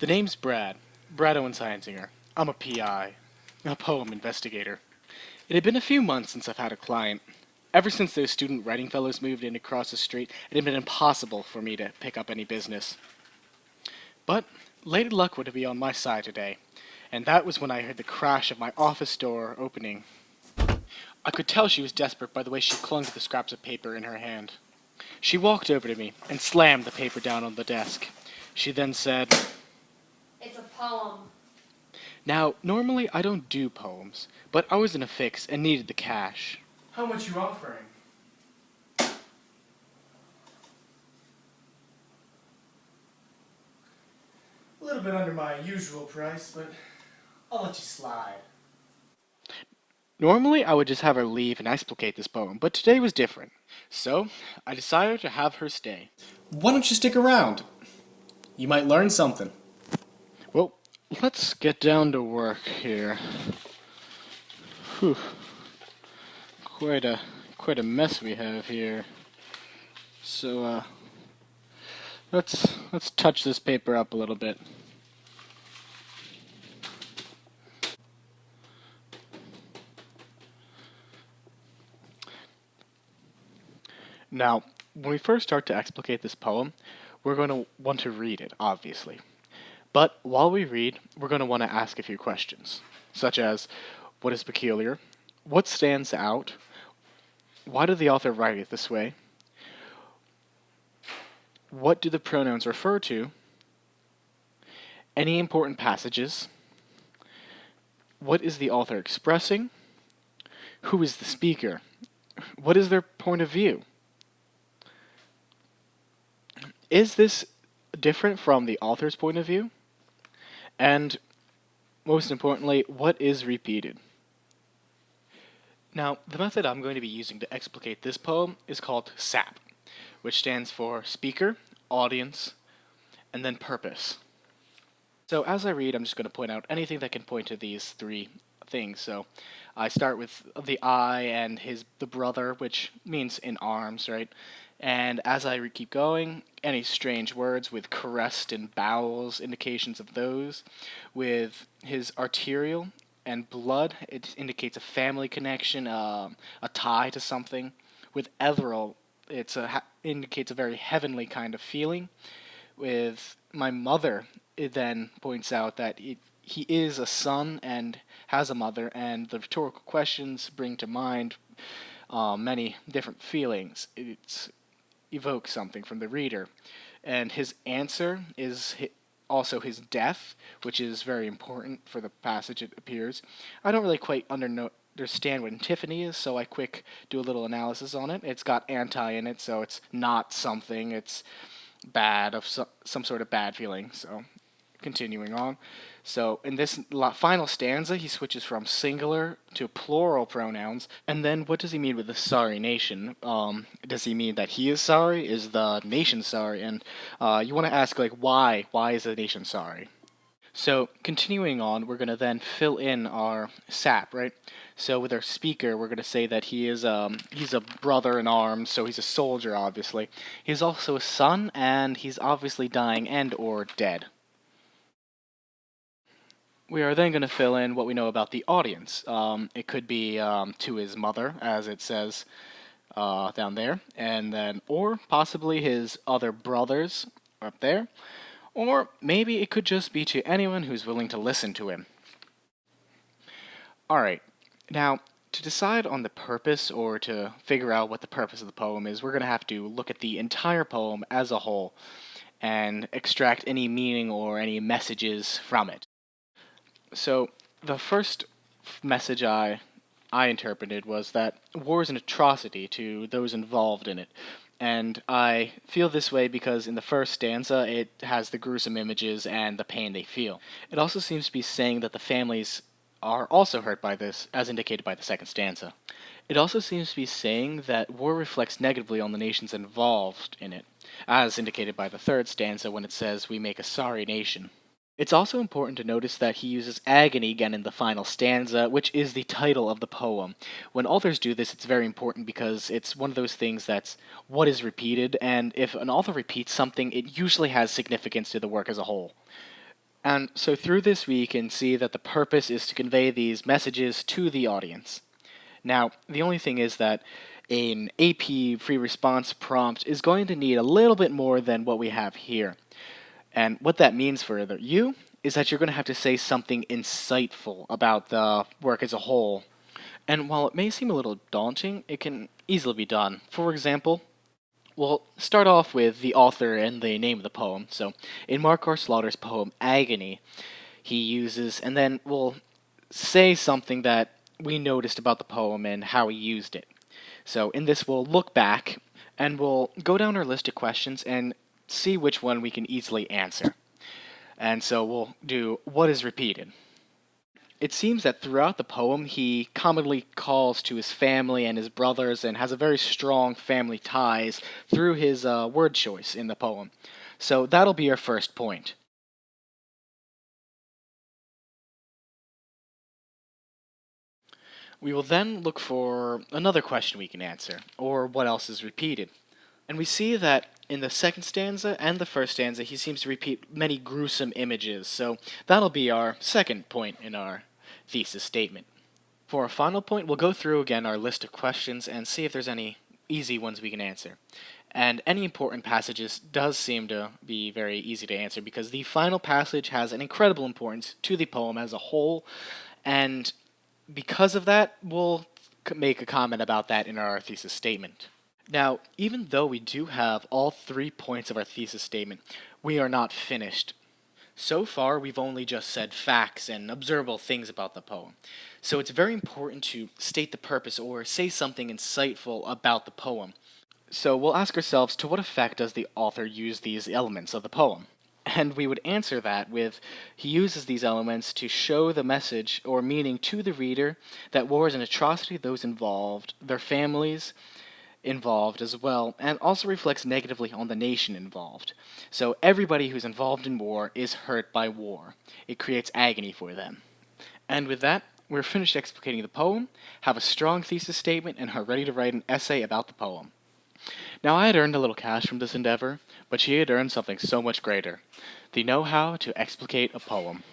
The name's Brad. Brad Owen Scienzinger. I'm a PI, a poem investigator. It had been a few months since I've had a client. Ever since those student writing fellows moved in across the street, it had been impossible for me to pick up any business. But Lady Luck would be on my side today, and that was when I heard the crash of my office door opening. I could tell she was desperate by the way she clung to the scraps of paper in her hand. She walked over to me and slammed the paper down on the desk. She then said, It's a poem. "Now, normally I don't do poems, but I was in a fix and needed the cash." "How much you offering?" "A little bit under my usual price, but I'll let you slide." Normally I would just have her leave and explicate this poem, but today was different. So, I decided to have her stay. Why don't you stick around? You might learn something. Well, let's get down to work here. Whew. Quite a mess we have here. So, let's touch this paper up a little bit. Now, when we first start to explicate this poem, we're going to want to read it, obviously. But while we read, we're going to want to ask a few questions, such as, what is peculiar? What stands out? Why did the author write it this way? What do the pronouns refer to? Any important passages? What is the author expressing? Who is the speaker? What is their point of view? Is this different from the author's point of view? And most importantly, what is repeated? Now, the method I'm going to be using to explicate this poem is called SAP, which stands for Speaker, Audience, and then Purpose. So as I read, I'm just going to point out anything that can point to these three things. So I start with the I and the brother, which means in arms, right? And as I keep going, any strange words with crest and bowels, indications of those. With his arterial and blood, it indicates a family connection, a tie to something. With ethereal, indicates a very heavenly kind of feeling. With my mother, it then points out that he is a son and has a mother, and the rhetorical questions bring to mind many different feelings. It evokes something from the reader. And his answer is also his death, which is very important for the passage it appears. I don't really quite understand what antiphony is, so I quick do a little analysis on it. It's got anti in it, so it's not something. It's bad, of some sort of bad feeling. So continuing on. So in this final stanza, he switches from singular to plural pronouns. And then what does he mean with the sorry nation? Does he mean that he is sorry? Is the nation sorry? And you want to ask, like, why? Why is the nation sorry? So continuing on, we're going to then fill in our sap, right? So with our speaker, we're going to say that he's a brother in arms, so he's a soldier, obviously. He's also a son, and he's obviously dying and or dead. We are then going to fill in what we know about the audience. It could be to his mother, as it says down there, and then, or possibly his other brothers up there, or maybe it could just be to anyone who's willing to listen to him. Alright, now, to decide on the purpose, or to figure out what the purpose of the poem is, we're going to have to look at the entire poem as a whole, and extract any meaning or any messages from it. So, the first message I interpreted was that war is an atrocity to those involved in it. And I feel this way because in the first stanza, it has the gruesome images and the pain they feel. It also seems to be saying that the families are also hurt by this, as indicated by the second stanza. It also seems to be saying that war reflects negatively on the nations involved in it, as indicated by the third stanza when it says, "We make a sorry nation." It's also important to notice that he uses agony again in the final stanza, which is the title of the poem. When authors do this, it's very important because it's one of those things that's what is repeated, and if an author repeats something, it usually has significance to the work as a whole. And so through this, we can see that the purpose is to convey these messages to the audience. Now, the only thing is that an AP free response prompt is going to need a little bit more than what we have here. And what that means for you is that you're going to have to say something insightful about the work as a whole. And while it may seem a little daunting, it can easily be done. For example, we'll start off with the author and the name of the poem. So, in Mark R. Slaughter's poem Agony, he uses, and then we'll say something that we noticed about the poem and how he used it. So, in this, we'll look back and we'll go down our list of questions and see which one we can easily answer. And so, we'll do what is repeated. It seems that throughout the poem, he commonly calls to his family and his brothers and has a very strong family ties through his word choice in the poem. So that'll be our first point. We will then look for another question we can answer, or what else is repeated. And we see that in the second stanza and the first stanza, he seems to repeat many gruesome images, so that'll be our second point in our thesis statement. For our final point, we'll go through again our list of questions and see if there's any easy ones we can answer. And any important passages does seem to be very easy to answer because the final passage has an incredible importance to the poem as a whole, and because of that, we'll make a comment about that in our thesis statement. Now, even though we do have all 3 points of our thesis statement, we are not finished. So far, we've only just said facts and observable things about the poem. So it's very important to state the purpose or say something insightful about the poem. So we'll ask ourselves, to what effect does the author use these elements of the poem? And we would answer that with, he uses these elements to show the message or meaning to the reader that war is an atrocity to those involved, their families involved as well, and also reflects negatively on the nation involved. So everybody who's involved in war is hurt by war. It creates agony for them. And with that, we're finished explicating the poem, have a strong thesis statement, and are ready to write an essay about the poem. Now, I had earned a little cash from this endeavor, but she had earned something so much greater: the know-how to explicate a poem.